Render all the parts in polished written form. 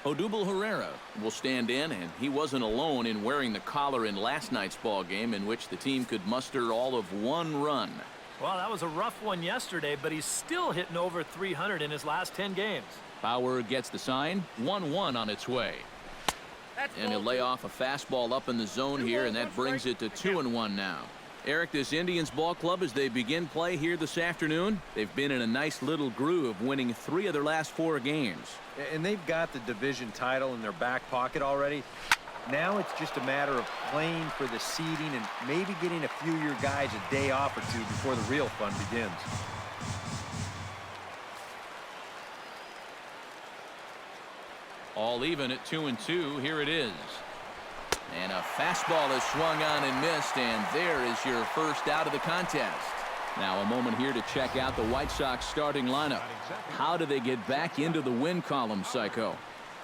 Odubel Herrera will stand in, and he wasn't alone in wearing the collar in last night's ball game, in which the team could muster all of 1 run. Well, that was a rough one yesterday, but he's still hitting over 300 in his last 10 games. Bauer gets the sign. 1-1 on its way. And he'll lay off a fastball up in the zone here, and that brings it to 2-1 now. Eric, this Indians ball club, as they begin play here this afternoon, they've been in a nice little groove, winning 3 of their last 4 games. And they've got the division title in their back pocket already. Now it's just a matter of playing for the seeding and maybe getting a few of your guys a day off or 2 before the real fun begins. All even at 2-2. Here it is. And a fastball is swung on and missed, and there is your first out of the contest. Now a moment here to check out the White Sox starting lineup. How do they get back into the win column, Psycho?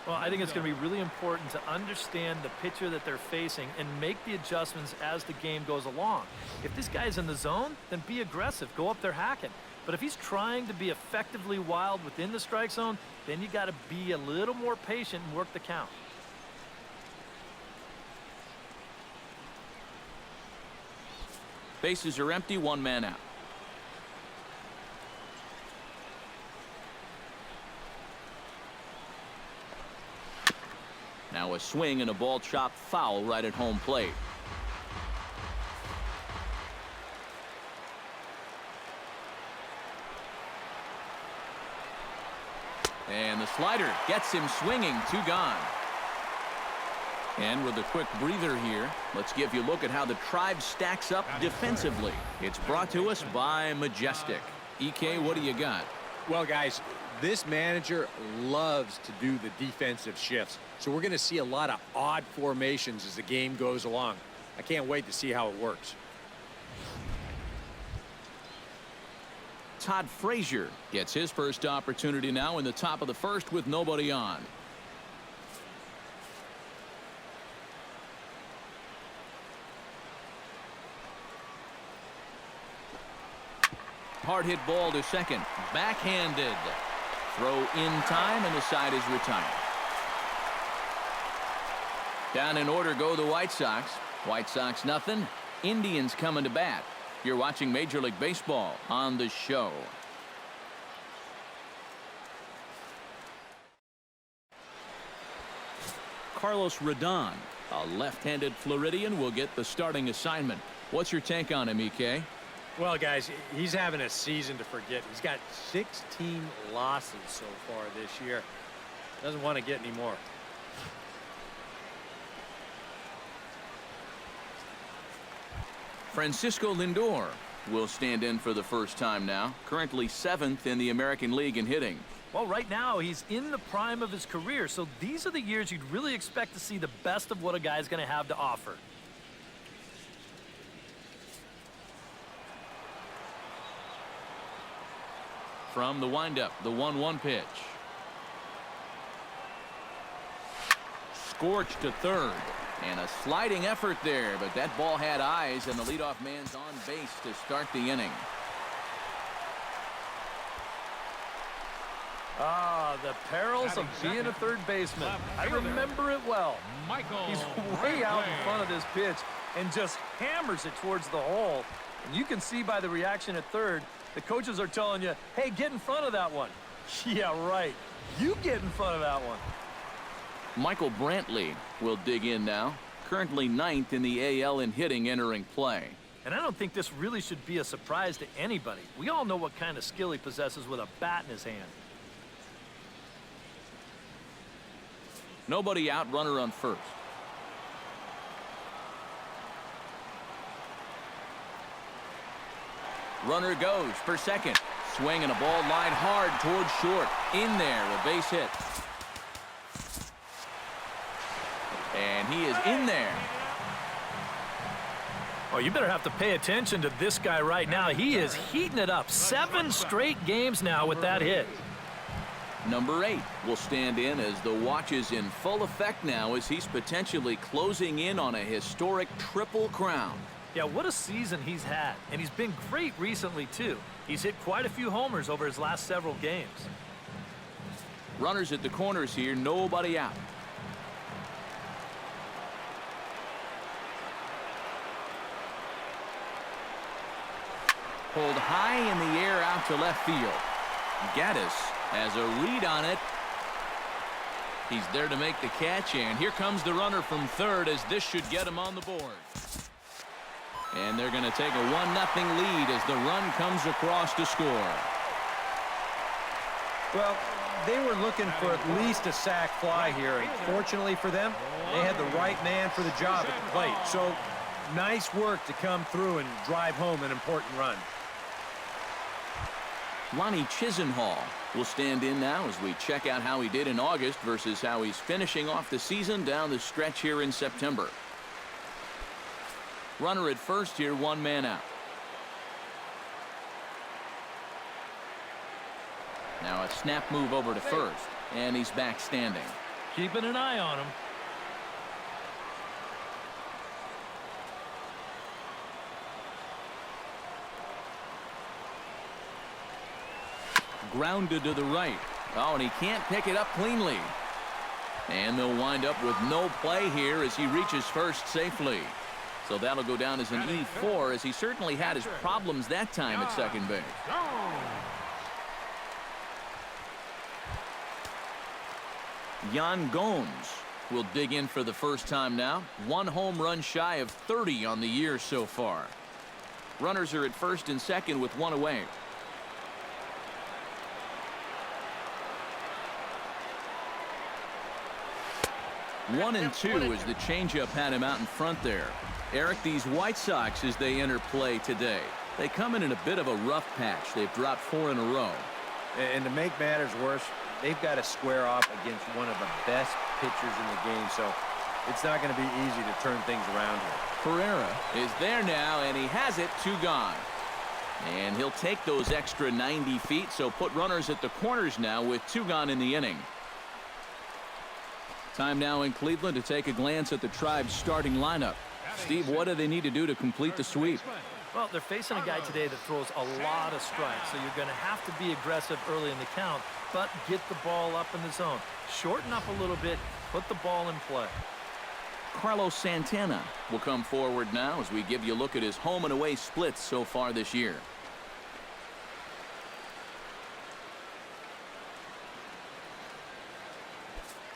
Well, I think it's going to be really important to understand the pitcher that they're facing and make the adjustments as the game goes along. If this guy's in the zone, then be aggressive. Go up there hacking. But if he's trying to be effectively wild within the strike zone, then you got to be a little more patient and work the count. Bases are empty, 1 man out. Now a swing and a ball chopped foul right at home plate. And the slider gets him swinging. 2 gone. And with a quick breather here, let's give you a look at how the Tribe stacks up defensively. It's brought to us by Majestic. EK, what do you got? Well, guys, this manager loves to do the defensive shifts. So we're going to see a lot of odd formations as the game goes along. I can't wait to see how it works. Todd Frazier gets his first opportunity now in the top of the first with nobody on. Hard hit ball to second. Backhanded. Throw in time, and the side is retired. Down in order go the White Sox. White Sox nothing. Indians coming to bat. You're watching Major League Baseball on the show. Carlos Rodon, a left-handed Floridian, will get the starting assignment. What's your take on him, EK? Well, guys, he's having a season to forget. He's got 16 losses so far this year. Doesn't want to get any more. Francisco Lindor will stand in for the first time now. Currently 7th in the American League in hitting. Well, right now he's in the prime of his career, so these are the years you'd really expect to see the best of what a guy's going to have to offer. From the windup, the 1-1 pitch. Scorched to third. And a sliding effort there, but that ball had eyes, and the leadoff man's on base to start the inning. Ah, the perils of being a third baseman. I remember it well. He's way out in front of this pitch and just hammers it towards the hole. And you can see by the reaction at third, the coaches are telling you, hey, get in front of that one. Yeah, right. You get in front of that one. Michael Brantley will dig in now. Currently 9th in the AL in hitting entering play. And I don't think this really should be a surprise to anybody. We all know what kind of skill he possesses with a bat in his hand. Nobody out, runner on first. Runner goes for second. Swing and a ball lined hard towards short. In there, a base hit. And he is in there. Oh, you better have to pay attention to this guy right now. He is heating it up. 7 straight games now with that hit. Number 8 will stand in as the watch is in full effect now as he's potentially closing in on a historic triple crown. Yeah, what a season he's had. And he's been great recently, too. He's hit quite a few homers over his last several games. Runners at the corners here, nobody out. Pulled high in the air out to left field. Gaddis has a read on it. He's there to make the catch, and here comes the runner from third, as this should get him on the board. And they're going to take a 1-0 lead as the run comes across to score. Well, they were looking for at least a sac fly here, and fortunately for them, they had the right man for the job at the plate. So nice work to come through and drive home an important run. Lonnie Chisenhall will stand in now as we check out how he did in August versus how he's finishing off the season down the stretch here in September. Runner at first here, 1 man out. Now a snap move over to first, and he's back standing. Keeping an eye on him. Grounded to the right. Oh, and he can't pick it up cleanly. And they'll wind up with no play here as he reaches first safely. So that'll go down as an E4, as he certainly had his problems that time at second base. Yan Gomes will dig in for the first time now. 1 home run shy of 30 on the year so far. Runners are at first and second with 1 away. One and two as the changeup had him out in front there. Eric, these White Sox, as they enter play today, they come in a bit of a rough patch. They've dropped 4 in a row. And to make matters worse, they've got to square off against one of the best pitchers in the game, so it's not going to be easy to turn things around here. Pereira is there now, and he has it. 2 gone. And he'll take those extra 90 feet, so put runners at the corners now with 2 gone in the inning. Time now in Cleveland to take a glance at the Tribe's starting lineup. Steve, what do they need to do to complete the sweep? Well, they're facing a guy today that throws a lot of strikes, so you're going to have to be aggressive early in the count, but get the ball up in the zone. Shorten up a little bit, put the ball in play. Carlos Santana will come forward now as we give you a look at his home and away splits so far this year.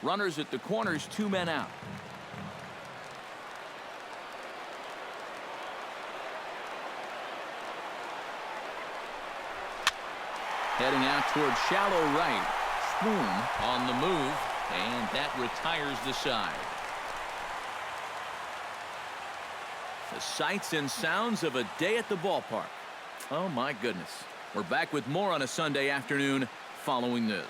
Runners at the corners, 2 men out. Heading out towards shallow right. Spoon on the move, and that retires the side. The sights and sounds of a day at the ballpark. Oh my goodness. We're back with more on a Sunday afternoon following this.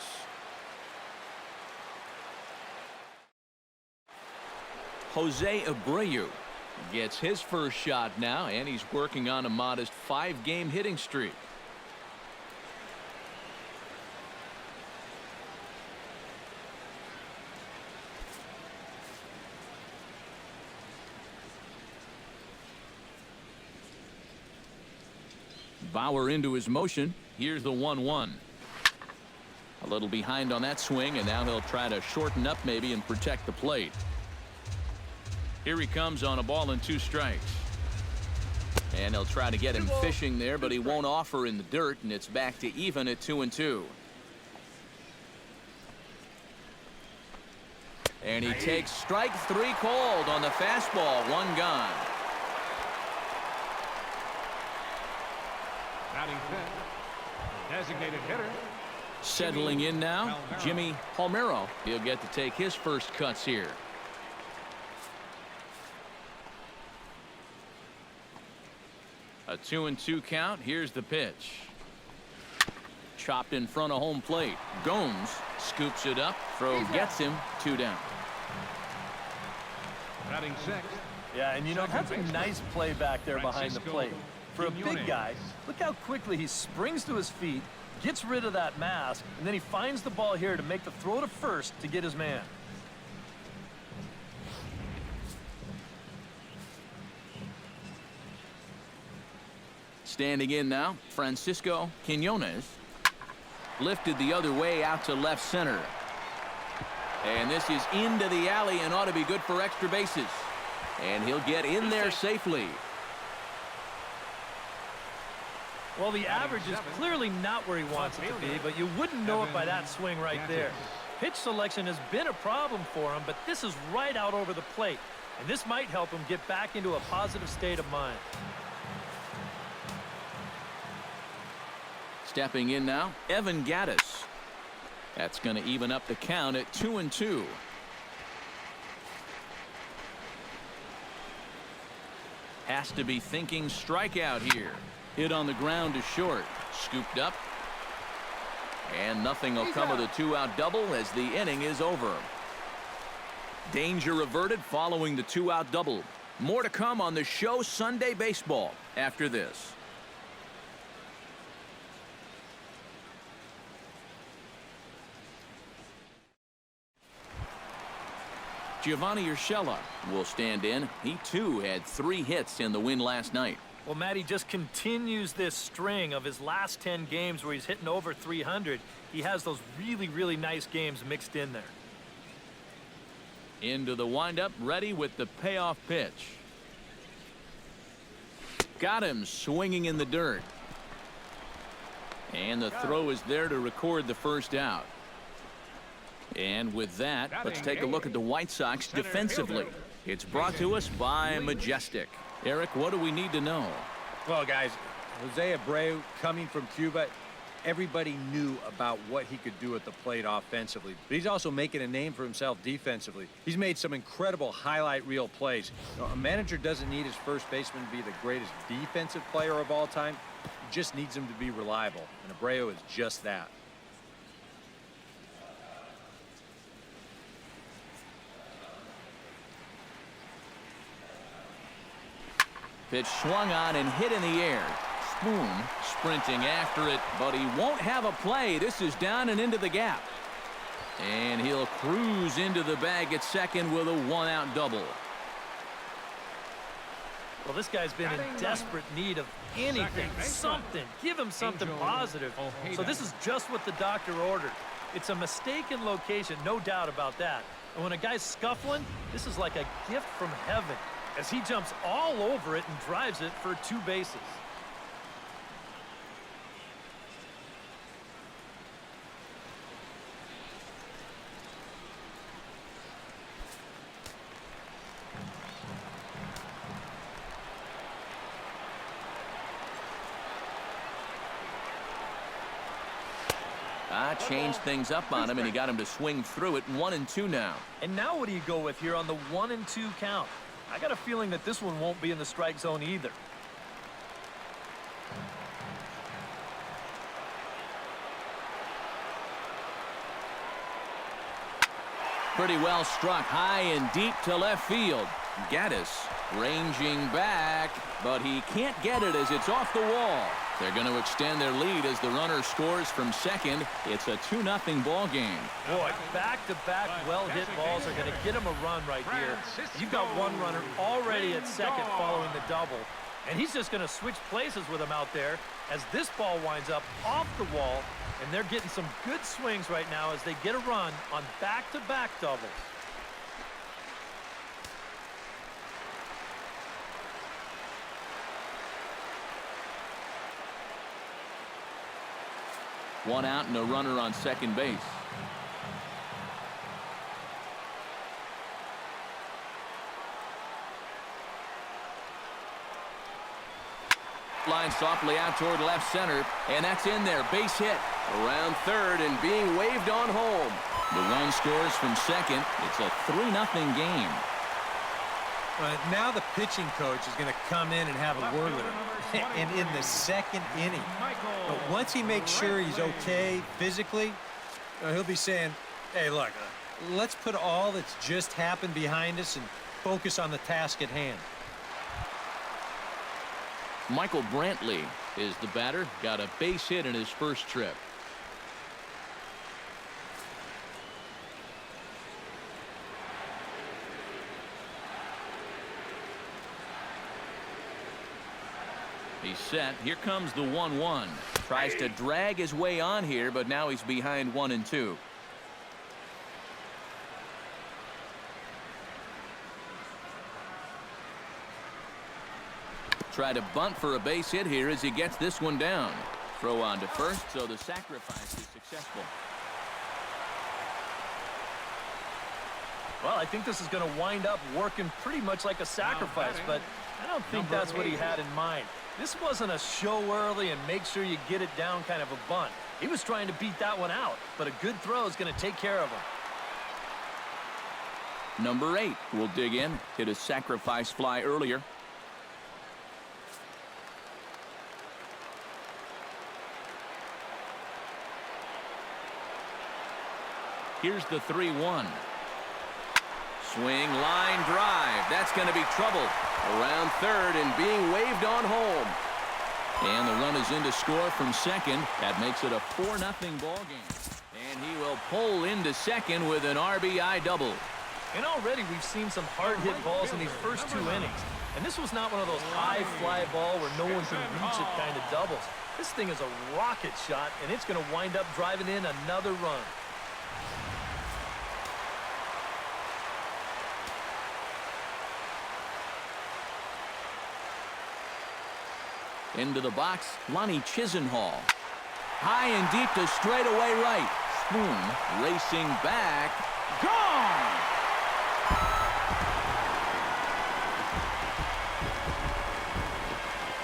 Jose Abreu gets his first shot now, and he's working on a modest 5-game hitting streak. Bauer into his motion. Here's the 1-1. A little behind on that swing, and now he'll try to shorten up maybe and protect the plate. Here he comes on a ball and 2 strikes. And they'll try to get him fishing there, but he won't offer in the dirt, and it's back to even at 2-2. And he takes strike 3 called on the fastball. 1 gone. Batting 10th, designated hitter. Settling in now, Jimmy Palmero. He'll get to take his first cuts here. A 2-2 count. Here's the pitch. Chopped in front of home plate. Gomes scoops it up. Throw gets him. 2 down. Batting 6th. Yeah, and you know, that's a nice play back there behind the plate. For a big guy, look how quickly he springs to his feet, gets rid of that mask, and then he finds the ball here to make the throw to first to get his man. Standing in now, Francisco Quinones. Lifted the other way out to left center. And this is into the alley and ought to be good for extra bases. And he'll get in there safely. Well, the average is clearly not where he wants it to be, but you wouldn't know it by that swing right there. Pitch selection has been a problem for him, but this is right out over the plate. And this might help him get back into a positive state of mind. Stepping in now, Evan Gattis. That's going to even up the count at 2-2. Has to be thinking strikeout here. Hit on the ground to short. Scooped up. And nothing will come of the 2-out double as the inning is over. Danger averted following the 2-out double. More to come on the show Sunday Baseball after this. Giovanni Urshela will stand in. He too had 3 hits in the win last night. Well, Matty just continues this string of his last 10 games where he's hitting over 300. He has those really, really nice games mixed in there. Into the windup, ready with the payoff pitch. Got him swinging in the dirt. And the throw is there to record the first out. And with that, let's take a look at the White Sox defensively. It's brought to us by Majestic. Eric, what do we need to know? Well, guys, Jose Abreu coming from Cuba, everybody knew about what he could do at the plate offensively. But he's also making a name for himself defensively. He's made some incredible highlight reel plays. You know, a manager doesn't need his first baseman to be the greatest defensive player of all time. He just needs him to be reliable. And Abreu is just that. Pitch swung on and hit in the air. Spoon sprinting after it, but he won't have a play. This is down and into the gap. And he'll cruise into the bag at second with a 1-out double. Well, this guy's been in desperate need of anything, something. Give him something positive. So this is just what the doctor ordered. It's a mistaken location, no doubt about that. And when a guy's scuffling, this is like a gift from heaven, as he jumps all over it and drives it for 2 bases. Changed things up on him, and he got him to swing through it. 1-2 now. And now what do you go with here on the 1-2 count? I got a feeling that this one won't be in the strike zone either. Pretty well struck high and deep to left field. Gattis ranging back, but he can't get it as it's off the wall. They're going to extend their lead as the runner scores from second. It's a 2-0 ball game. Boy, back-to-back well-hit balls are going to get him a run right here. You've got one runner already at second following the double, and he's just going to switch places with him out there as this ball winds up off the wall, and they're getting some good swings right now as they get a run on back-to-back doubles. One out and a runner on second base. Line softly out toward left center, and that's in there. Base hit around third and being waved on home. The run scores from second. It's a 3-0 game. Now the pitching coach is going to come in and have a word with him. And in the second inning, but once he makes sure he's okay physically, he'll be saying, hey, look, let's put all that's just happened behind us and focus on the task at hand. Michael Brantley is the batter. Got a base hit in his first trip. He's set. Here comes the 1-1. Tries to drag his way on here, but now he's behind 1-2. try to bunt for a base hit here as he gets this one down. Throw on to first, so the sacrifice is successful. Well, I think this is going to wind up working pretty much like a sacrifice, but I don't think that's what he had in mind. This wasn't a show early and make sure you get it down kind of a bunt. He was trying to beat that one out, but a good throw is going to take care of him. Number 8 will dig in. Hit a sacrifice fly earlier. Here's the 3-1. Swing, line drive. That's going to be trouble. Around third and being waved on home. And the run is in to score from second. That makes it a 4-0 ball game. And he will pull into second with an RBI double. And already we've seen some hard-hit balls in these first 2 innings. And this was not one of those high fly ball where no one can reach it kind of doubles. This thing is a rocket shot, and it's going to wind up driving in another run. Into the box, Lonnie Chisenhall. High and deep to straightaway right. Spoon racing back. Gone!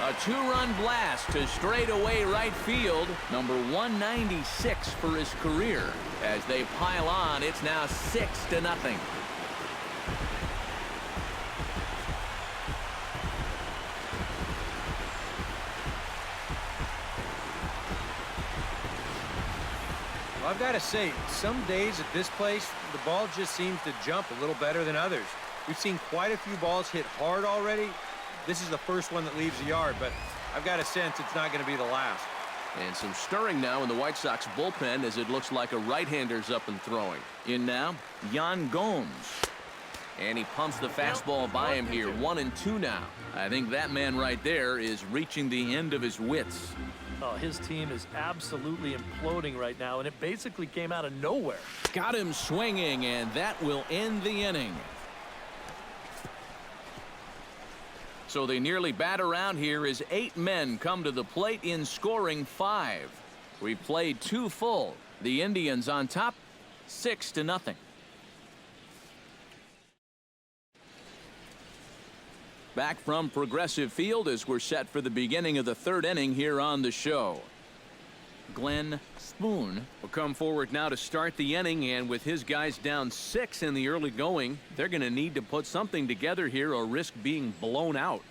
A 2-run blast to straightaway right field. Number 196 for his career. As they pile on, it's now 6-0. I've got to say, some days at this place, the ball just seems to jump a little better than others. We've seen quite a few balls hit hard already. This is the first one that leaves the yard, but I've got a sense it's not going to be the last. And some stirring now in the White Sox bullpen as it looks like a right-hander's up and throwing. In now, Yan Gomes. And he pumps the fastball by him here. 1-2 now. I think that man right there is reaching the end of his wits. Oh, his team is absolutely imploding right now, and it basically came out of nowhere. Got him swinging, and that will end the inning. So they nearly bat around here as 8 men come to the plate in scoring 5. We've played 2 full. The Indians on top, 6-0. Back from Progressive Field as we're set for the beginning of the 3rd inning here on the show. Glenn Spoon will come forward now to start the inning, and with his guys down 6 in the early going, they're going to need to put something together here or risk being blown out.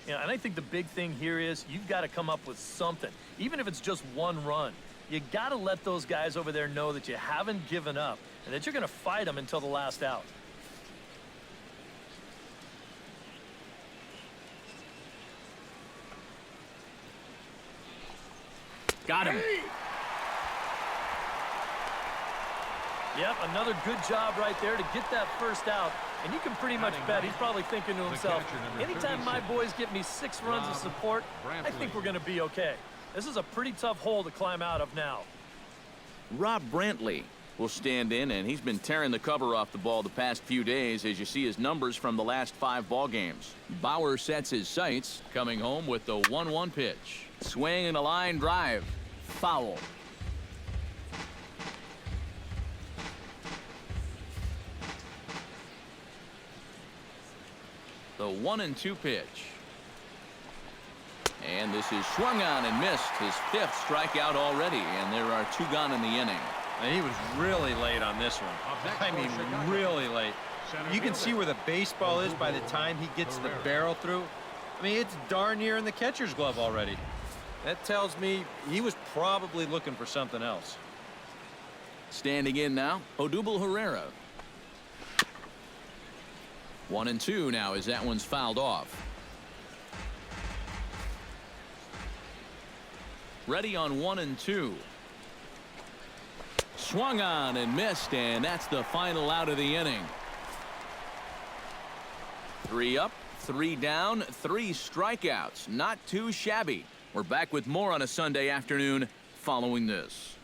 Yeah, and I think the big thing here is you've got to come up with something, even if it's just 1 run. You got to let those guys over there know that you haven't given up and that you're going to fight them until the last out. Got him. Yep, another good job right there to get that first out. And you can pretty much bet he's probably thinking to himself, anytime my boys get me 6 runs of support, I think we're going to be okay. This is a pretty tough hole to climb out of now. Rob Brantley will stand in, and he's been tearing the cover off the ball the past few days as you see his numbers from the last 5 ball games. Bauer sets his sights, coming home with the 1-1 pitch. Swing and a line drive. Foul. The 1-2 pitch. And this is swung on and missed. His 5th strikeout already, and there are 2 gone in the inning. And he was really late on this one. I mean, really late. You can see where the baseball is by the time he gets the barrel through. I mean, it's darn near in the catcher's glove already. That tells me he was probably looking for something else. Standing in now, Odubel Herrera. 1-2 now as that one's fouled off. Ready on 1-2. Swung on and missed, and that's the final out of the inning. 3 up, 3 down, 3 strikeouts. Not too shabby. We're back with more on a Sunday afternoon following this.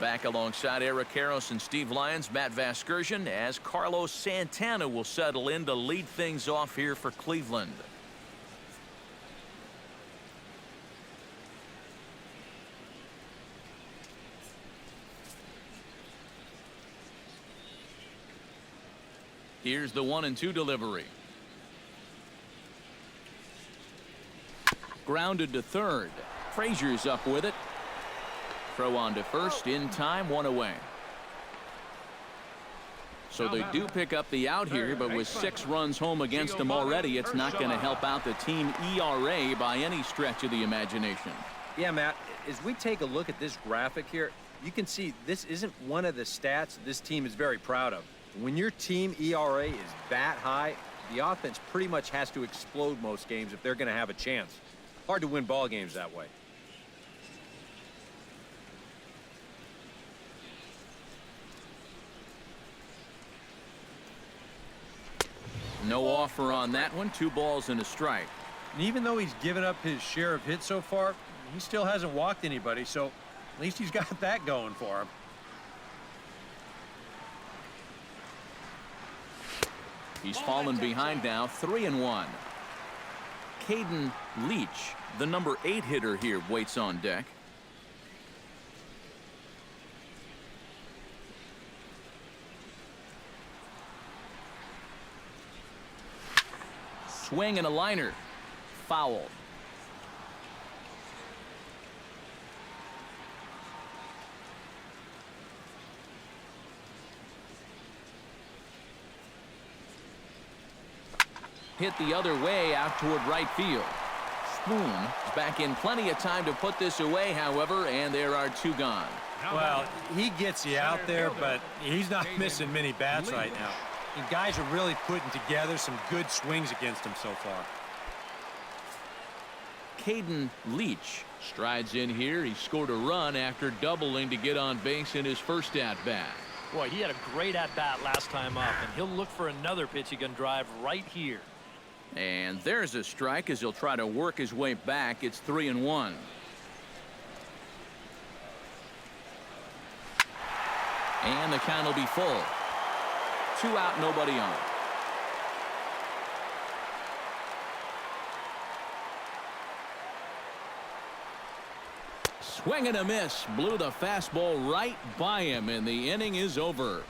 Back alongside Eric Karros and Steve Lyons, Matt Vasgersian, as Carlos Santana will settle in to lead things off here for Cleveland. Here's the 1-2 delivery. Grounded to third. Frazier's up with it. Throw on to first in time, one away. So they do pick up the out here, but with 6 runs home against them already, it's not going to help out the team ERA by any stretch of the imagination. Yeah, Matt, as we take a look at this graphic here, you can see this isn't one of the stats this team is very proud of. When your team ERA is that high, the offense pretty much has to explode most games if they're going to have a chance. Hard to win ball games that way. No offer on that one. 2 balls and a strike. And even though he's given up his share of hits so far, he still hasn't walked anybody, so at least he's got that going for him. He's fallen behind now, 3-1. Caden Leach, the number 8 hitter here, waits on deck. Swing and a liner. Foul. Hit the other way out toward right field. Spoon is back in plenty of time to put this away, however, and there are 2 gone. Well, he gets you out there, but he's not missing many bats right now. And guys are really putting together some good swings against him so far. Caden Leach strides in here. He scored a run after doubling to get on base in his first at-bat. Boy, he had a great at-bat last time up, and he'll look for another pitch he can drive right here. And there's a strike as he'll try to work his way back. It's 3-1. And the count will be full. 2 out, nobody on. Swing and a miss. Blew the fastball right by him, and the inning is over.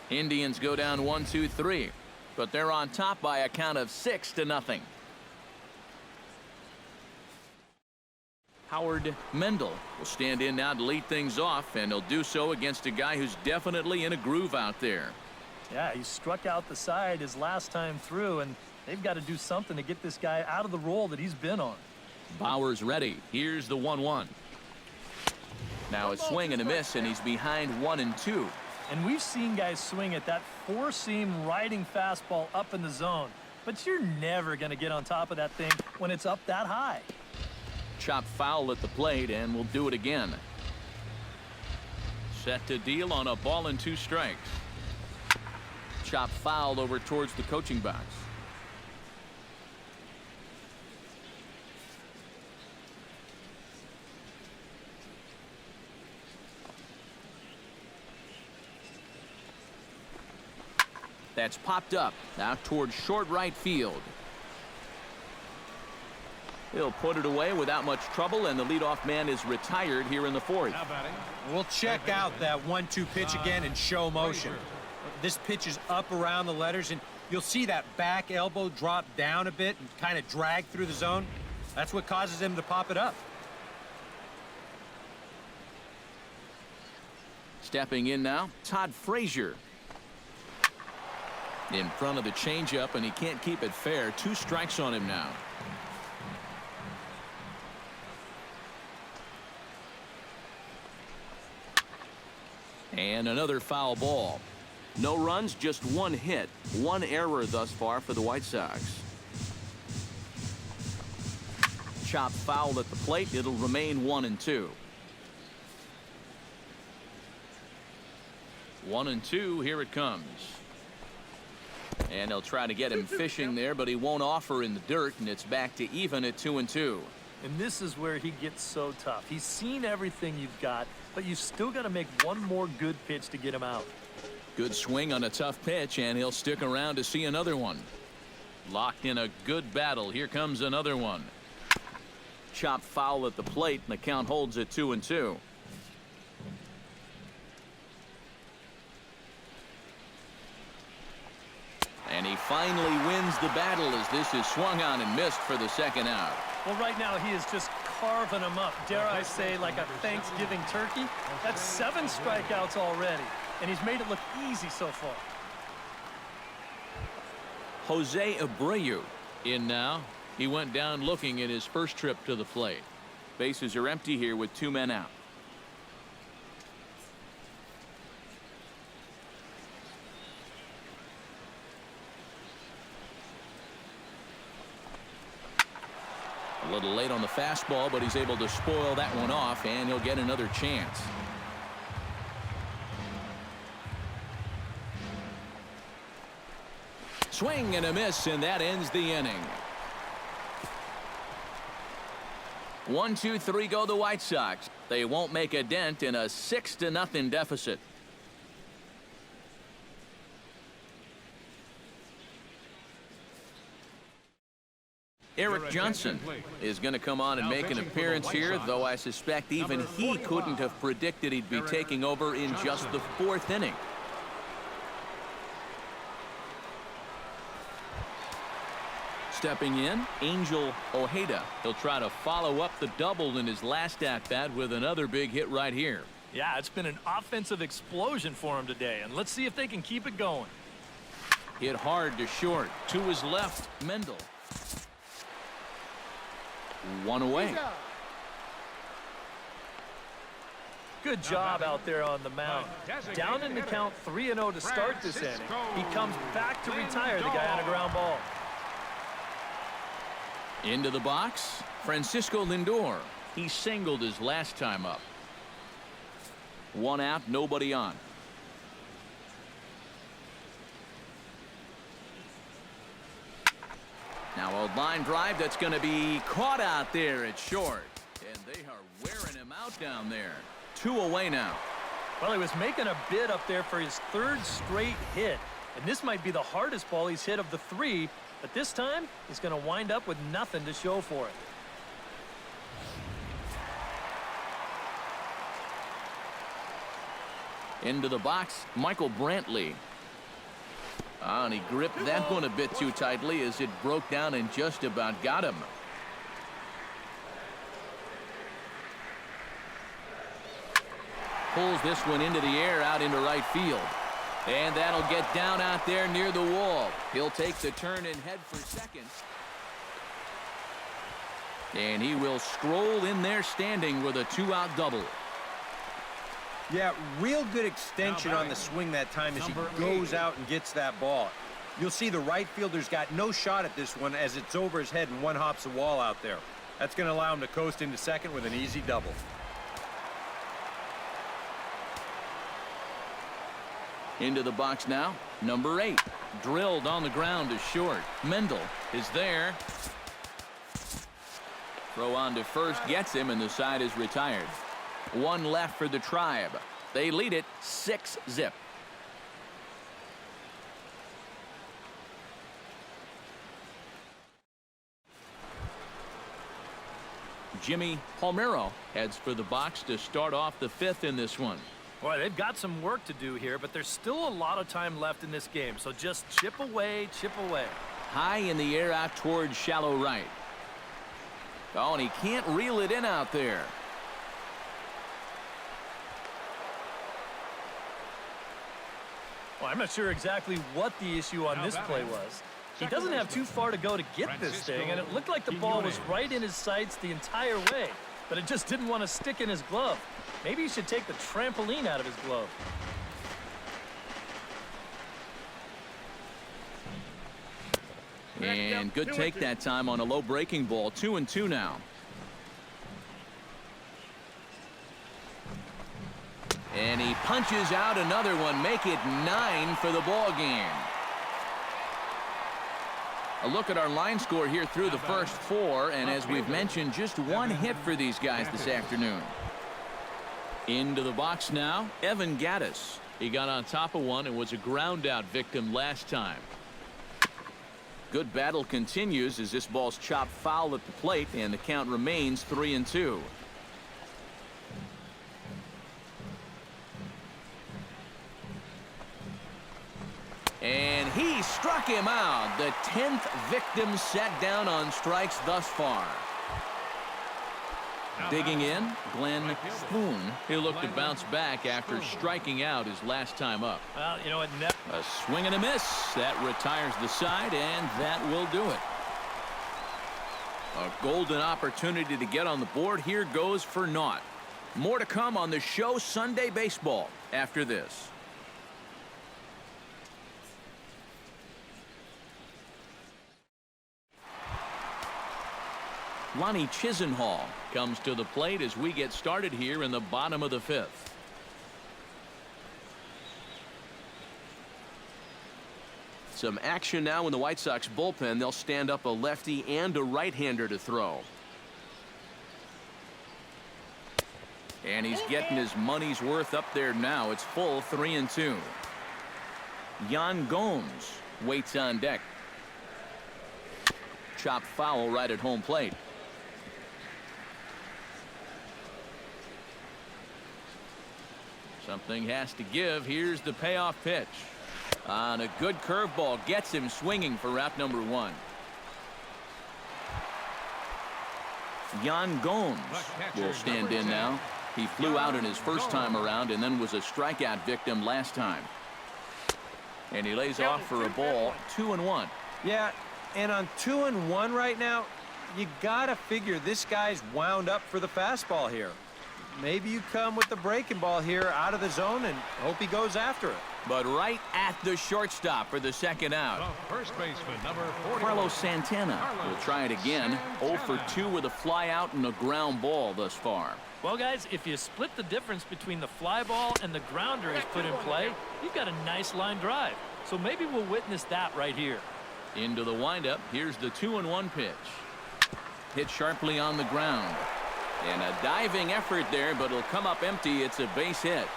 Indians go down 1-2-3. But they're on top by a count of 6-0. Howard Mendel will stand in now to lead things off, and he'll do so against a guy who's definitely in a groove out there. Yeah, he struck out the side his last time through, and they've got to do something to get this guy out of the role that he's been on. Bauer's ready. Here's the 1-1. Now a swing and a miss, and he's behind 1-2. And we've seen guys swing at that 4-seam riding fastball up in the zone, but you're never going to get on top of that thing when it's up that high. Chop foul at the plate, and we'll do it again. Set to deal on a ball and 2 strikes. Chop foul over towards the coaching box. That's popped up out towards short right field. He'll put it away without much trouble, and the leadoff man is retired here in the 4th. We'll check out that 1-2 pitch again in show motion. This pitch is up around the letters, and you'll see that back elbow drop down a bit and kind of drag through the zone. That's what causes him to pop it up. Stepping in now, Todd Frazier. In front of the changeup, and he can't keep it fair. 2 strikes on him now. And another foul ball. No runs, just 1 hit. 1 error thus far for the White Sox. Chop foul at the plate. It'll remain 1-2. 1-2. Here it comes. And they'll try to get him fishing there, but he won't offer in the dirt, and it's back to even at 2-2. And this is where he gets so tough. He's seen everything you've got, but you've still got to make one more good pitch to get him out. Good swing on a tough pitch, and he'll stick around to see another one. Locked in a good battle. Here comes another one. Chopped foul at the plate, and the count holds at 2-2. And he finally wins the battle as this is swung on and missed for the second out. Well, right now he is just carving them up, dare I say, like a Thanksgiving turkey. That's 7 strikeouts already, and he's made it look easy so far. Jose Abreu in now. He went down looking at his first trip to the plate. Bases are empty here with 2 men out. A little late on the fastball, but he's able to spoil that one off, and he'll get another chance. Swing and a miss, and that ends the inning. 1-2-3 go the White Sox. They won't make a dent in a 6-0 deficit. Eric Johnson is going to come on and make an appearance here, though I suspect even he couldn't have predicted he'd be taking over in just the 4th inning. Stepping in, Angel Ojeda. He'll try to follow up the double in his last at-bat with another big hit right here. Yeah, it's been an offensive explosion for him today, and let's see if they can keep it going. Hit hard to short. To his left, Mendel. 1 away. Good job out there on the mound. Down in the count 3-0 to start this inning. He comes back to retire the guy on a ground ball. Into the box, Francisco Lindor. He singled his last time up. 1 out, nobody on. Now a line drive that's going to be caught out there at short. And they are wearing him out down there. 2 away now. Well, he was making a bid up there for his 3rd straight hit. And this might be the hardest ball he's hit of the 3. But this time, he's going to wind up with nothing to show for it. Into the box, Michael Brantley. And he gripped that one a bit too tightly as it broke down and just about got him. Pulls this one into the air out into right field. And that'll get down out there near the wall. He'll take the turn and head for second. And he will stroll in there standing with a 2-out double. Yeah, real good extension on the swing that time as he goes out and gets that ball. You'll see the right fielder's got no shot at this one as it's over his head and one hops the wall out there. That's going to allow him to coast into second with an easy double. Into the box now, number 8. Drilled on the ground to short. Mendel is there. Throw on to first, gets him, and the side is retired. 1 left for the Tribe. They lead it 6-0. Jimmy Palmero heads for the box to start off the 5th in this one. Boy, they've got some work to do here, but there's still a lot of time left in this game. So just chip away, chip away. High in the air out towards shallow right. Oh, and he can't reel it in out there. Well, I'm not sure exactly what the issue on this play was. He doesn't have too far to go to get this thing, and it looked like the ball was right in his sights the entire way, but it just didn't want to stick in his glove. Maybe he should take the trampoline out of his glove. And good take that time on a low breaking ball. 2-2 now. And he punches out another one. Make it 9 for the ball game. A look at our line score here through the first 4, and as we've mentioned, just 1 hit for these guys this afternoon. Into the box now, Evan Gattis. He got on top of one and was a ground out victim last time. Good battle continues as this ball's chopped foul at the plate, and the count remains 3-2. And he struck him out. The 10th victim set down on strikes thus far. Digging in, Glenn Spoon. He'll look to bounce back after striking out his last time up. Well, you know what? A swing and a miss. That retires the side, and that will do it. A golden opportunity to get on the board here goes for naught. More to come on the show Sunday Baseball after this. Lonnie Chisenhall comes to the plate as we get started here in the bottom of the 5th. Some action now in the White Sox bullpen. They'll stand up a lefty and a right-hander to throw. And he's getting his money's worth up there now. It's full 3-2. Yan Gomes waits on deck. Chopped foul right at home plate. Something has to give. Here's the payoff pitch. On a good curveball, gets him swinging for route number 1. Yan Gomes will stand in now. He flew out in his first time around and then was a strikeout victim last time. And he lays off for a ball. 2-1. Yeah, and on 2-1 right now, you gotta figure this guy's wound up for the fastball here. Maybe you come with the breaking ball here out of the zone and hope he goes after it. But right at the shortstop for the second out. First baseman, number 40. Carlos Santana will try it again. 0 for 2 with a fly out and a ground ball thus far. Well, guys, if you split the difference between the fly ball and the grounder he's put in play, you've got a nice line drive. So maybe we'll witness that right here. Into the windup. Here's the 2-1 pitch. Hit sharply on the ground. And a diving effort there, but it'll come up empty. It's a base hit.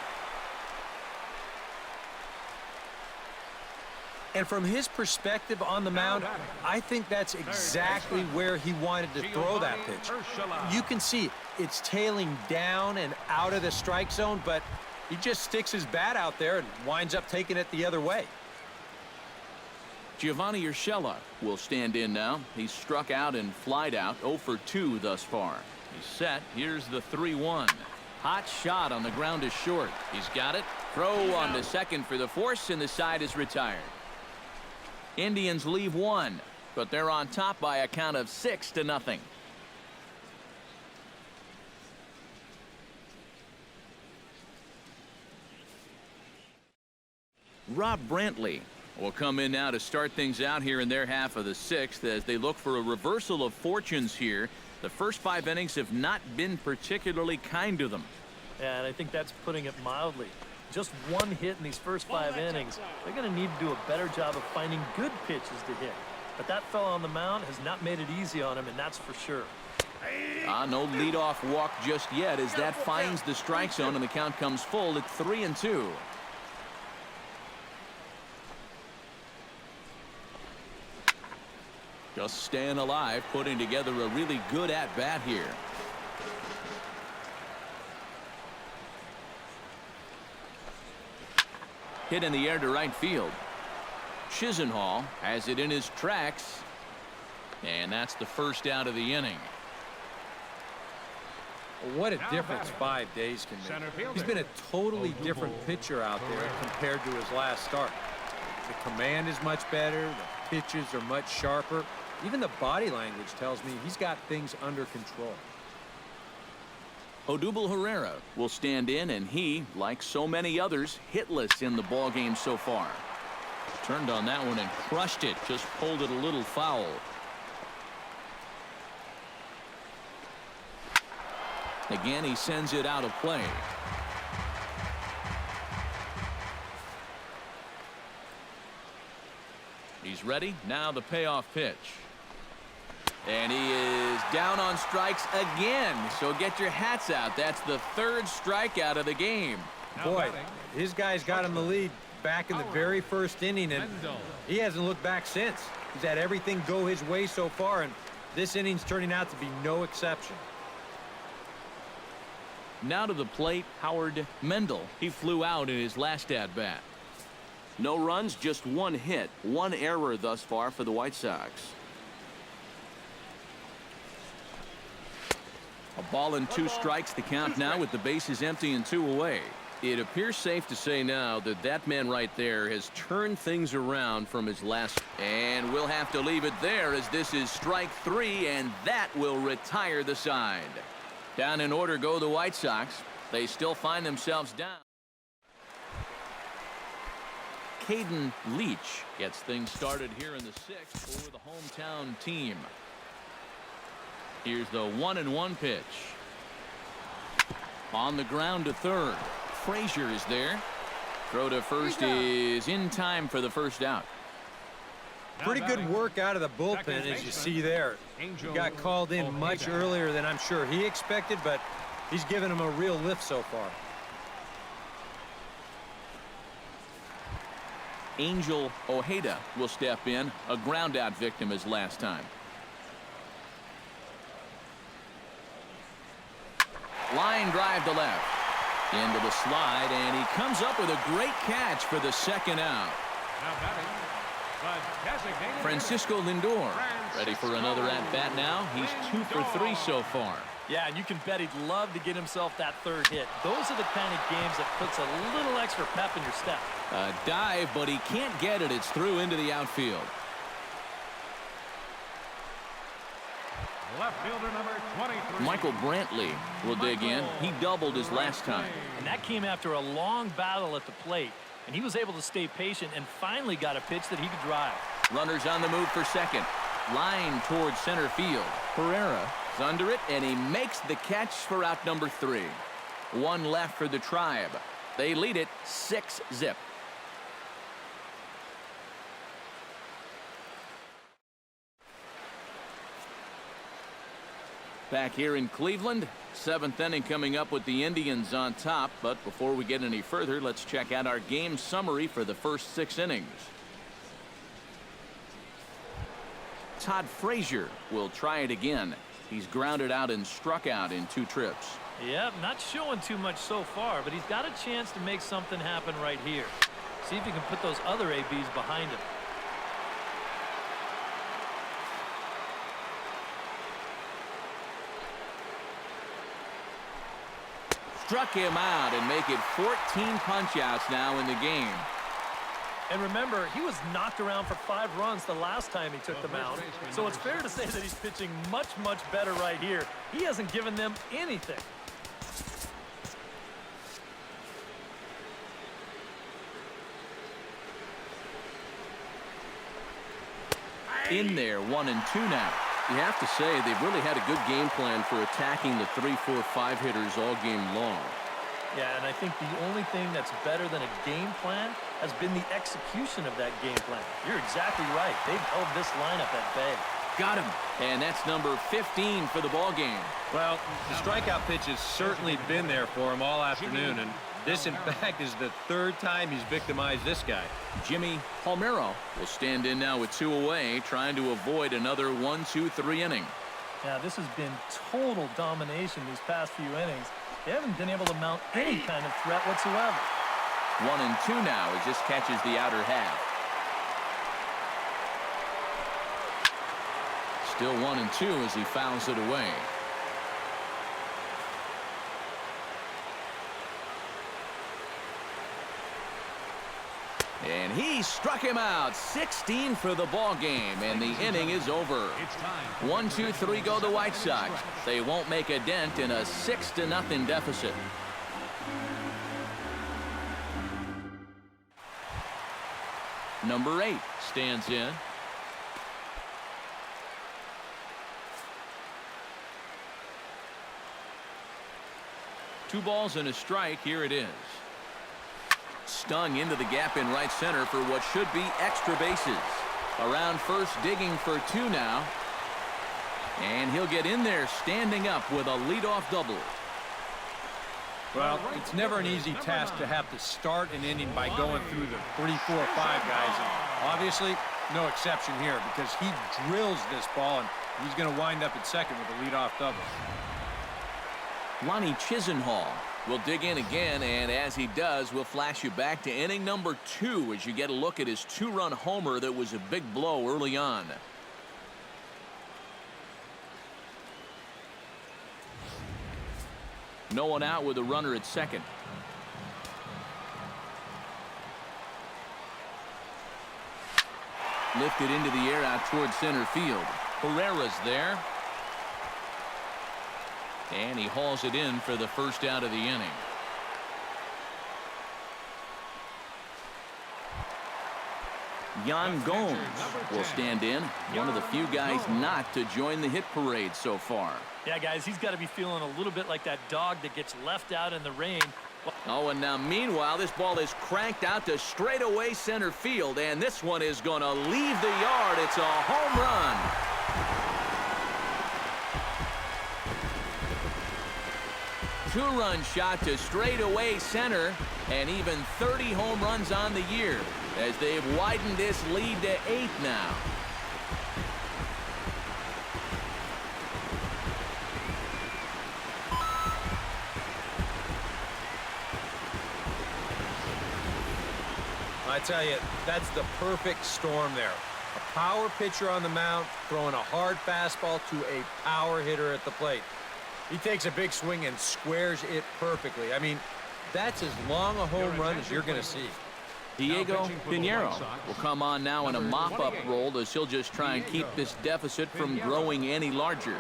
And from his perspective on the mound, I think that's exactly where he wanted to throw that pitch. You can see it's tailing down and out of the strike zone, but he just sticks his bat out there and winds up taking it the other way. Giovanni Urshela will stand in now. He's struck out and flied out. 0 for 2 thus far. He's set. Here's the 3-1. Hot shot on the ground is short. He's got it. Throw on to second for the force, and the side is retired. Indians leave 1, but they're on top by a count of 6-0. Rob Brantley will come in now to start things out here in their half of the 6th as they look for a reversal of fortunes here. The first 5 innings have not been particularly kind to them. Yeah, and I think that's putting it mildly. Just 1 hit in these first 5 innings. They're going to need to do a better job of finding good pitches to hit. But that fella on the mound has not made it easy on him, and that's for sure. No leadoff walk just yet as that finds the strike zone, and the count comes full at 3-2. Just staying alive, putting together a really good at-bat here. Hit in the air to right field. Chisenhall has it in his tracks. And that's the first out of the inning. What a difference 5 days can make. He's been a totally different pitcher out there compared to his last start. The command is much better. The pitches are much sharper. Even the body language tells me he's got things under control. Odubel Herrera will stand in, and he, like so many others, hitless in the ballgame so far. Turned on that one and crushed it. Just pulled it a little foul. Again, he sends it out of play. He's He's ready. Now the payoff pitch. And he is down on strikes again. So get your hats out. That's the third strikeout of the game. Boy, his guys got him the lead back in the very first inning, and he hasn't looked back since. He's had everything go his way so far, and this inning's turning out to be no exception. Now to the plate, Howard Mendel. He flew out in his last at-bat. No runs, just one hit. One error thus far for the White Sox. A ball and 2 strikes, the count now with the bases empty and 2 away. It appears safe to say now that that man right there has turned things around from his last. And we'll have to leave it there as this is strike 3, and that will retire the side. Down in order go the White Sox. They still find themselves down. Caden Leach gets things started here in the 6th for the hometown team. Here's the 1-1 pitch. On the ground to third. Frazier is there. Throw to first is in time for the first out. Pretty good work out of the bullpen, as you see there. He got called in much earlier than I'm sure he expected, but he's given him a real lift so far. Angel Ojeda will step in, a ground out victim as last time. Line drive to left. Into the slide, and he comes up with a great catch for the second out. Francisco Lindor ready for another at-bat now. He's 2 for 3 so far. Yeah, and you can bet he'd love to get himself that third hit. Those are the kind of games that puts a little extra pep in your step. A dive, but he can't get it. It's through into the outfield. Left fielder number 23. Michael Brantley will dig in. He doubled his last time. And that came after a long battle at the plate. And he was able to stay patient and finally got a pitch that he could drive. Runners on the move for second. Line towards center field. Pereira is under it, and he makes the catch for out number 3. 1 left for the Tribe. They lead it 6-0. Back here in Cleveland, 7th inning coming up with the Indians on top. But before we get any further, let's check out our game summary for the first 6 innings. Todd Frazier will try it again. He's grounded out and struck out in 2 trips. Yep, not showing too much so far, but he's got a chance to make something happen right here. See if he can put those other ABs behind him. Struck him out and make it 14 punch-outs now in the game. And remember, he was knocked around for 5 runs the last time he took the mound. So it's fair to say that he's pitching much, much better right here. He hasn't given them anything. In there, 1-2 now. You have to say they've really had a good game plan for attacking the 3, 4, 5 hitters all game long. Yeah, and I think the only thing that's better than a game plan has been the execution of that game plan. You're exactly right. They've held this lineup at bay. Got him. And that's number 15 for the ball game. Well, the strikeout pitch has certainly been there for him all afternoon, and this, in fact, is the 3rd time he's victimized this guy. Jimmy Palmero will stand in now with 2 away, trying to avoid another 1-2-3 inning. Yeah, this has been total domination these past few innings. They haven't been able to mount any kind of threat whatsoever. 1-2 now as this catches the outer half. Still 1-2 as he fouls it away. And he struck him out. 16 for the ball game, and the inning is over. 1-2-3 go the White Sox. They won't make a dent in a 6-0 deficit. Number 8 stands in. Two balls and a strike. Here it is. Stung into the gap in right center for what should be extra bases. Around first, digging for two now. And he'll get in there standing up with a leadoff double. Well, it's never an easy task to have to start an inning by going through the 3, 4, 5 guys. And obviously, no exception here because he drills this ball, and he's going to wind up at second with a leadoff double. Lonnie Chisenhall will dig in again, and as he does, we'll flash you back to inning number 2 as you get a look at his 2-run homer that was a big blow early on. No one out with a runner at second. Lifted into the air out toward center field. Herrera's there. And he hauls it in for the first out of the inning. Yan Gomes will stand in, one of the few guys not to join the hit parade so far. Yeah, guys, he's got to be feeling a little bit like that dog that gets left out in the rain. Oh, and now meanwhile, this ball is cranked out to straightaway center field, and this one is going to leave the yard. It's a home run. Two-run shot to straightaway center, and even 30 home runs on the year as they've widened this lead to 8 now. I tell you, that's the perfect storm there. A power pitcher on the mound throwing a hard fastball to a power hitter at the plate. He takes a big swing and squares it perfectly. I mean, that's as long a home run as you're going to see. Diego Pinheiro will come on now in a mop-up role as he'll just try and keep this deficit from growing any larger.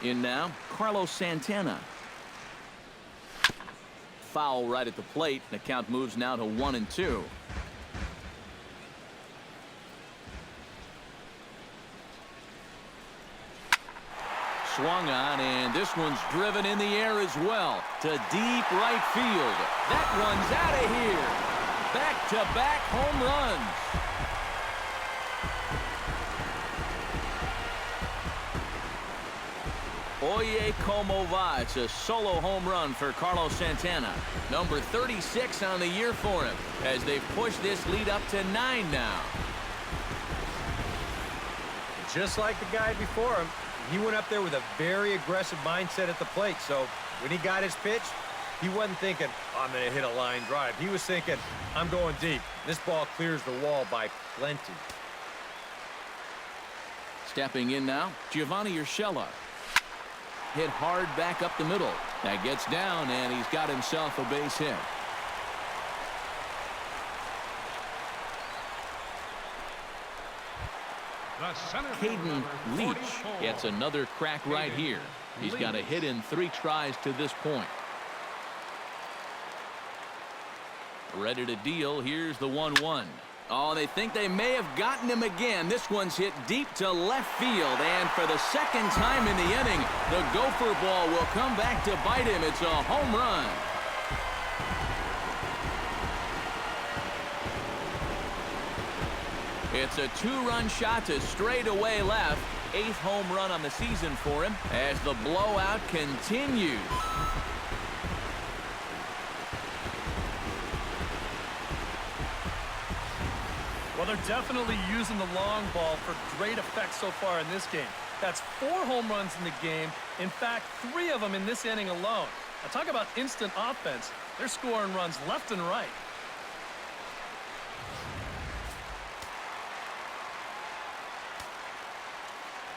In now, Carlos Santana. Foul right at the plate. The count moves now to 1-2. Swung on, and this one's driven in the air as well to deep right field. That one's out of here. Back-to-back home runs. Oye, como va. It's a solo home run for Carlos Santana. Number 36 on the year for him as they've pushed this lead up to 9 now. Just like the guy before him, he went up there with a very aggressive mindset at the plate. So when he got his pitch, he wasn't thinking, oh, I'm going to hit a line drive. He was thinking, I'm going deep. This ball clears the wall by plenty. Stepping in now, Giovanni Urshela. Hit hard back up the middle. That gets down, and he's got himself a base hit. Caden Leach gets another crack right here. He's got a hit in 3 tries to this point. Ready to deal. Here's the 1-1. Oh, they think they may have gotten him again. This one's hit deep to left field, and for the second time in the inning, the gopher ball will come back to bite him. It's a home run. It's a 2-run shot to straightaway left. 8th home run on the season for him as the blowout continues. Well, they're definitely using the long ball for great effect so far in this game. That's 4 home runs in the game. In fact, 3 of them in this inning alone. Now, talk about instant offense. They're scoring runs left and right.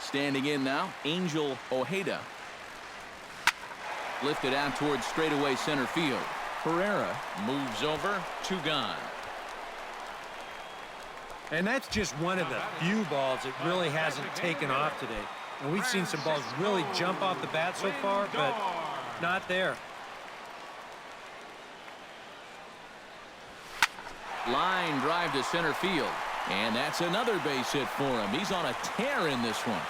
Standing in now, Angel Ojeda. Lifted out towards straightaway center field. Herrera moves over, 2 gone. And that's just one of the few balls that really hasn't taken off today. And we've seen some balls really jump off the bat so far, but not there. Line drive to center field. And that's another base hit for him. He's on a tear in this one.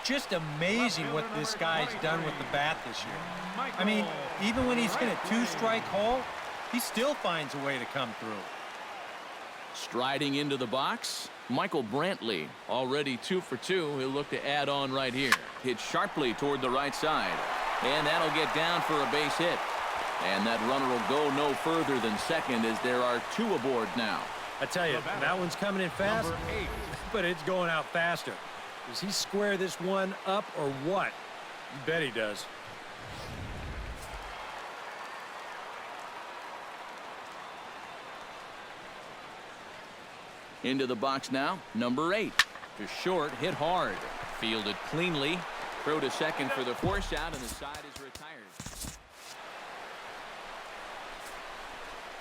Just amazing what this guy's done with the bat this year. I mean, even when he's in a two-strike hole, he still finds a way to come through. Striding into the box, Michael Brantley, already 2 for 2. He'll look to add on right here. Hit sharply toward the right side. And that'll get down for a base hit. And that runner will go no further than second as there are 2 aboard now. I tell you, that one's coming in fast, but it's going out faster. Does he square this one up or what? You bet he does. Into the box now, number 8. To short, hit hard. Fielded cleanly. Throw to second for the force out, and the side is retired.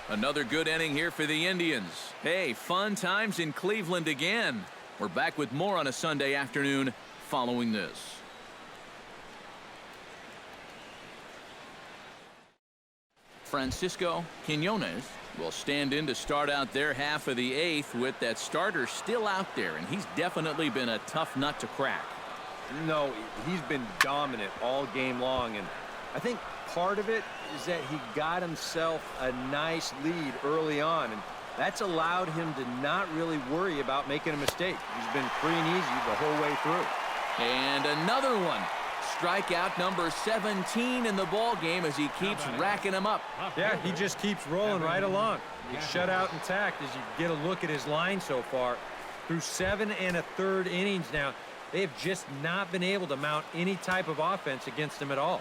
Another good inning here for the Indians. Hey, fun times in Cleveland again. We're back with more on a Sunday afternoon following this. Francisco Quinones will stand in to start out their half of the 8th with that starter still out there, and he's definitely been a tough nut to crack. No, he's been dominant all game long, and I think part of it is that he got himself a nice lead early on, and that's allowed him to not really worry about making a mistake. He's been free and easy the whole way through. And another one. Strikeout number 17 in the ball game as he keeps racking them up. Yeah, he just keeps rolling right along. He's shut out intact as you get a look at his line so far. Through 7 1/3 innings now, they have just not been able to mount any type of offense against him at all.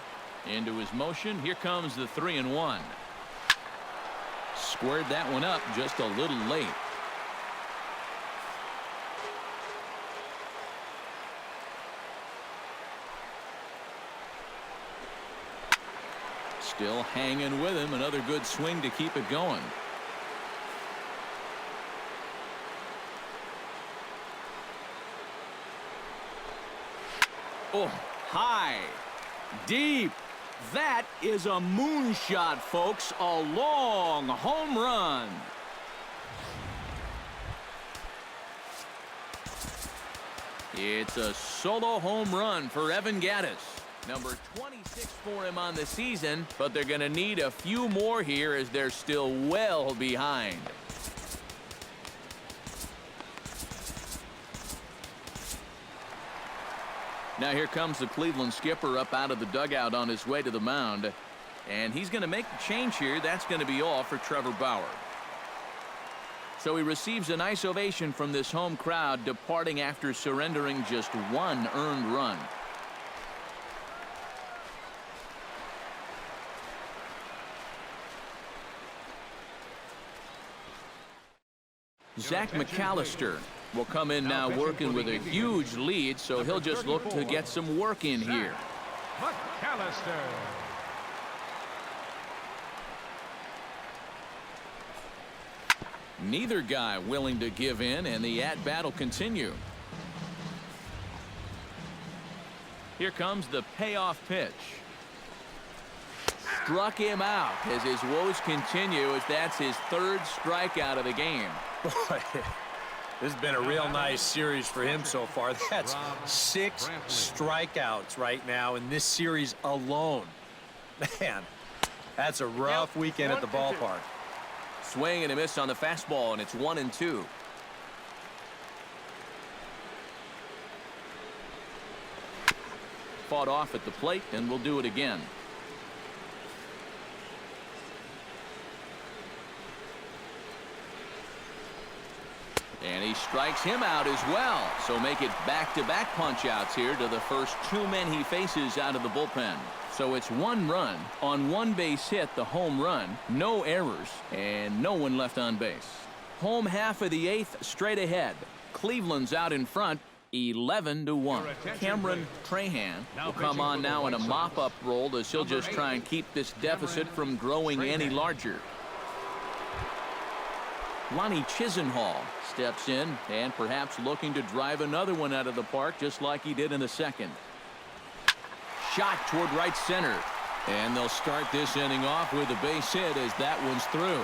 Into his motion, here comes the 3-1. Squared that one up just a little late. Still hanging with him. Another good swing to keep it going. Oh, high, deep. That is a moonshot, folks. A long home run. It's a solo home run for Evan Gattis. Number 26 for him on the season, but they're going to need a few more here as they're still well behind. Now here comes the Cleveland skipper up out of the dugout on his way to the mound. And he's going to make the change here. That's going to be all for Trevor Bauer. So he receives a nice ovation from this home crowd, departing after surrendering just 1 earned run. Zach McAllister will come in now working with a huge lead, so he'll just look to get some work in here. McAllister. Neither guy willing to give in, and the at-bat will continue. Here comes the payoff pitch. Struck him out as his woes continue, as that's his 3rd strikeout of the game. Boy, this has been a real nice series for him so far. That's 6 strikeouts right now in this series alone. Man, that's a rough weekend at the ballpark. Swing and a miss on the fastball, and it's 1-2. Fought off at the plate, and we'll do it again. And he strikes him out as well. So make it back-to-back punch-outs here to the first 2 men he faces out of the bullpen. So it's 1 run on 1 base hit, the home run, no errors, and no one left on base. Home half of the 8th straight ahead. Cleveland's out in front, 11-1. Cameron Trahan will come on now in a mop-up role as he'll just try and keep this deficit from growing any larger. Lonnie Chisenhall steps in and perhaps looking to drive another one out of the park just like he did in the 2nd. Shot toward right center. And they'll start this inning off with a base hit as that one's through.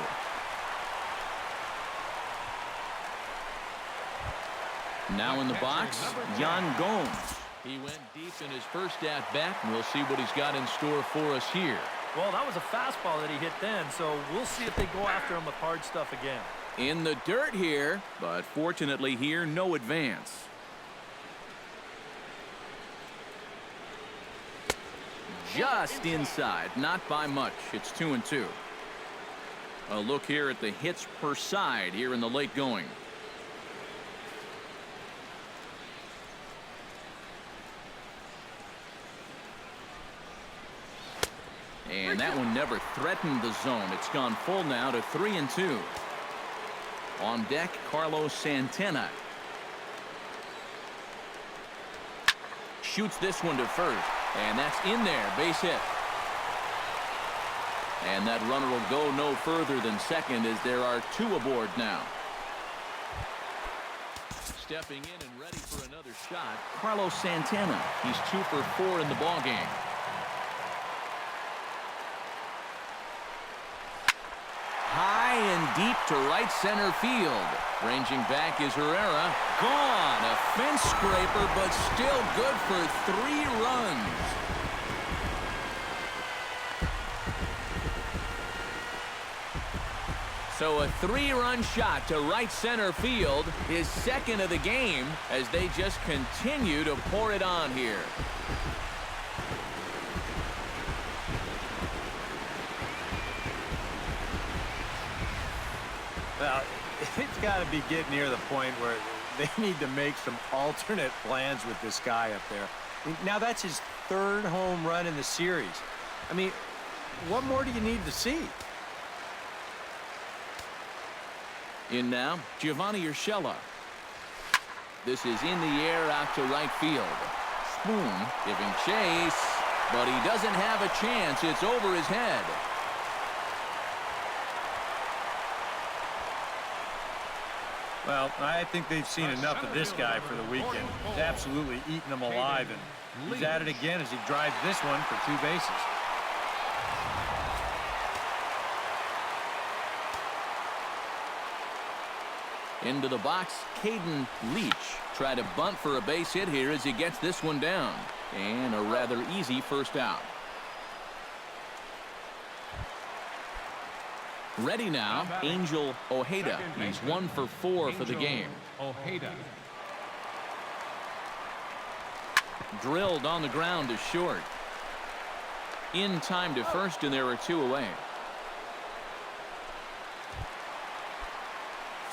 Now in the box, Yan Gomes. He went deep in his first at-bat, and we'll see what he's got in store for us here. Well, that was a fastball that he hit then, so we'll see if they go after him with hard stuff again. In the dirt here, but fortunately here, no advance. Just inside, not by much. It's 2-2. A look here at the hits per side here in the late going. And that one never threatened the zone. It's gone full now to 3-2. On deck, Carlos Santana. Shoots this one to first. And that's in there. Base hit. And that runner will go no further than second as there are two aboard now. Stepping in and ready for another shot, Carlos Santana. He's 2 for 4 in the ballgame. High and deep to right center field. Ranging back is Herrera. Gone. A fence scraper, but still good for 3 runs. So a 3-run shot to right center field, his second of the game, as they just continue to pour it on here. Well, it's got to be getting near the point where they need to make some alternate plans with this guy up there. Now, that's his 3rd home run in the series. I mean, what more do you need to see? In now, Giovanni Urshela. This is in the air out to right field. Spoon giving chase, but he doesn't have a chance. It's over his head. Well, I think they've seen enough of this guy for the weekend. He's absolutely eating them alive, and he's at it again as he drives this one for 2 bases. Into the box, Caden Leach. Try to bunt for a base hit here as he gets this one down. And a rather easy first out. Ready now, Angel Ojeda. He's 1 for 4 for the game. Ojeda. Drilled on the ground to short. In time to first, and there are 2 away.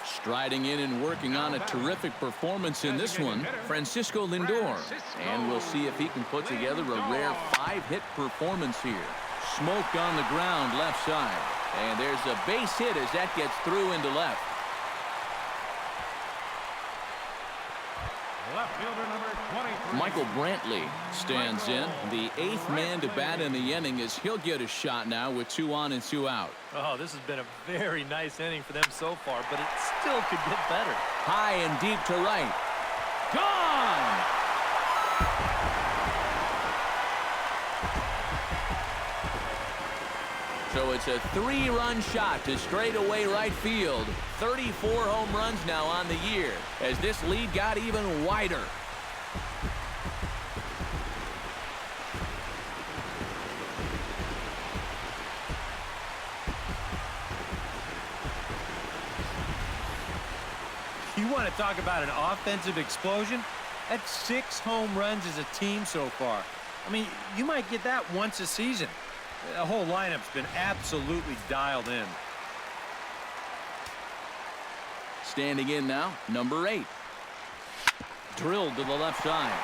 Striding in and working on a terrific performance in this one, Francisco Lindor. And we'll see if he can put together a rare 5-hit performance here. Smoked on the ground left side. And there's a base hit as that gets through into left. Left fielder number 23. Michael Brantley stands in. The 8th man to bat in the inning as he'll get a shot now with 2 on and 2 out. Oh, this has been a very nice inning for them so far, but it still could get better. High and deep to right. Gone! So it's a 3-run shot to straightaway right field. 34 home runs now on the year as this lead got even wider. You want to talk about an offensive explosion? That's 6 home runs as a team so far. I mean, you might get that once a season. The whole lineup's been absolutely dialed in. Standing in now, number 8. Drilled to the left side.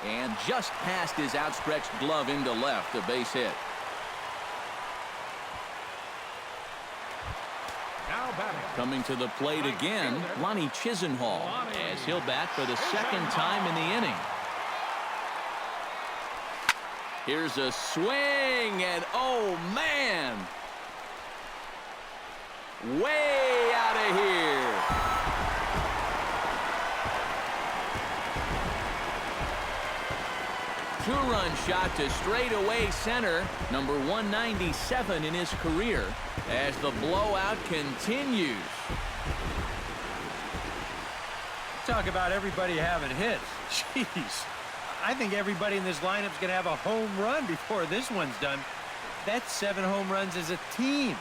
And just past his outstretched glove into left, a base hit. Now batting. Coming to the plate again, Lonnie Chisenhall, as he'll bat for the 2nd time in the inning. Here's a swing, and oh man! Way out of here! Two-run shot to straightaway center, number 197 in his career, as the blowout continues. talk about everybody having hits. Jeez. I think everybody in this lineup's going to have a home run before this one's done. That's 7 home runs as a team.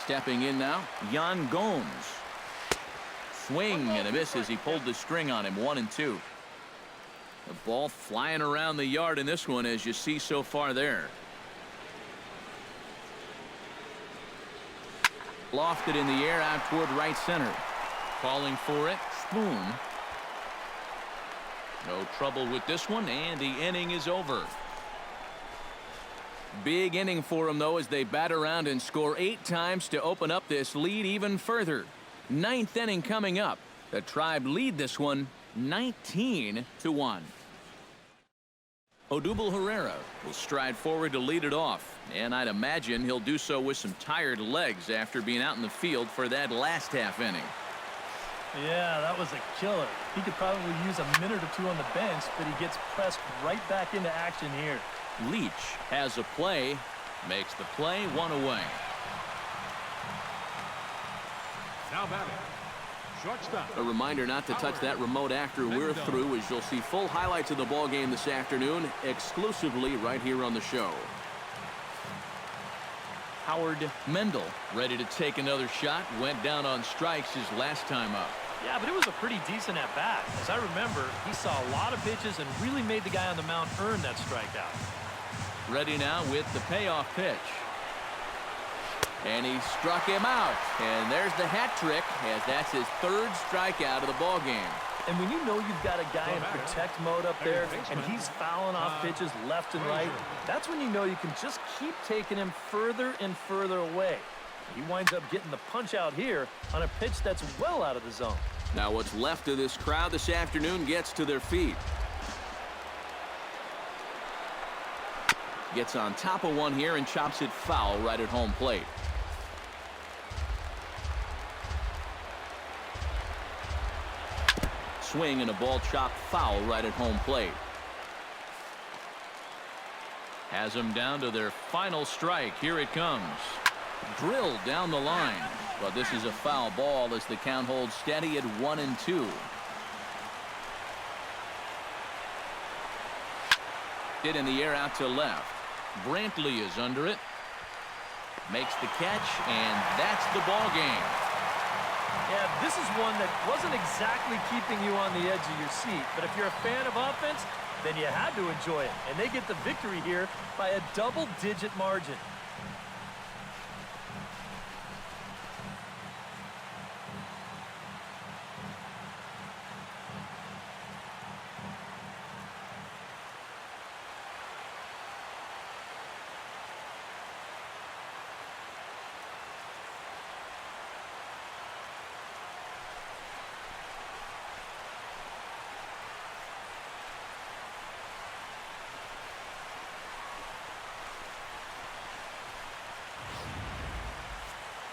Stepping in now, Yan Gomes. Swing and a miss as he pulled the string on him. 1-2. The ball flying around the yard in this one, as you see so far there. Lofted in the air out toward right center. Calling for it, Spoon. No trouble with this one, and the inning is over. Big inning for them, though, as they bat around and score 8 times to open up this lead even further. 9th inning coming up. The Tribe lead this one 19-1. Odubel Herrera will stride forward to lead it off, and I'd imagine he'll do so with some tired legs after being out in the field for that last half inning. Yeah, that was a killer. He could probably use a minute or 2 on the bench, but he gets pressed right back into action here. Leach has a play, makes the play, 1 away. Now batting, shortstop. A reminder not to touch that remote after we're through, as you'll see full highlights of the ball game this afternoon exclusively right here on the show. Howard Mendel ready to take another shot. Went down on strikes his last time up. Yeah, but it was a pretty decent at-bat. As I remember, he saw a lot of pitches and really made the guy on the mound earn that strikeout. Ready now with the payoff pitch. And he struck him out. And there's the hat trick, as that's his 3rd strikeout of the ball game. And when you know you've got a guy in protect mode up there and he's fouling off pitches left and right, that's when you know you can just keep taking him further and further away. He winds up getting the punch out here on a pitch that's well out of the zone. Now what's left of this crowd this afternoon gets to their feet. Gets on top of one here and chops it foul right at home plate. Swing and a ball chopped foul right at home plate. Has them down to their final strike. Here it comes. Drilled down the line, but this is a foul ball as the count holds steady at 1-2. Hit in the air out to left. Brantley is under it. Makes the catch, and that's the ball game. Yeah, this is one that wasn't exactly keeping you on the edge of your seat, but if you're a fan of offense, then you had to enjoy it, and they get the victory here by a double-digit margin.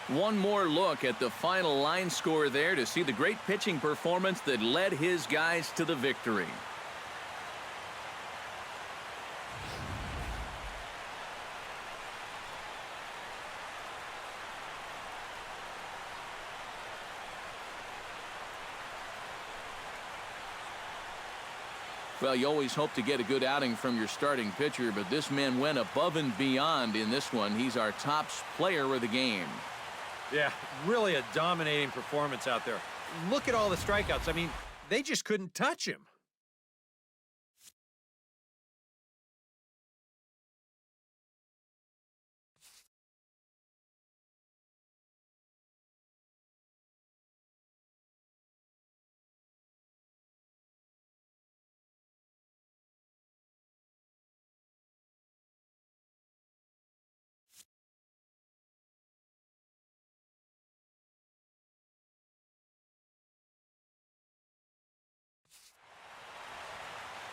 One more look at the final line score there to see the great pitching performance that led his guys to the victory. Well, you always hope to get a good outing from your starting pitcher, but this man went above and beyond in this one. He's our top player of the game. Yeah, really a dominating performance out there. Look at all the strikeouts. I mean, they just couldn't touch him.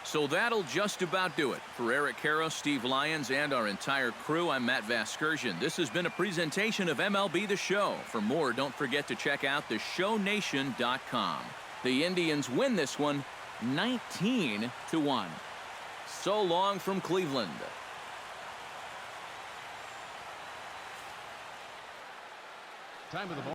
So that'll just about do it. For Eric Karros, Steve Lyons, and our entire crew, I'm Matt Vasgersian. This has been a presentation of MLB The Show. For more, don't forget to check out theshownation.com. The Indians win this one 19-1. So long from Cleveland. Time of the ball.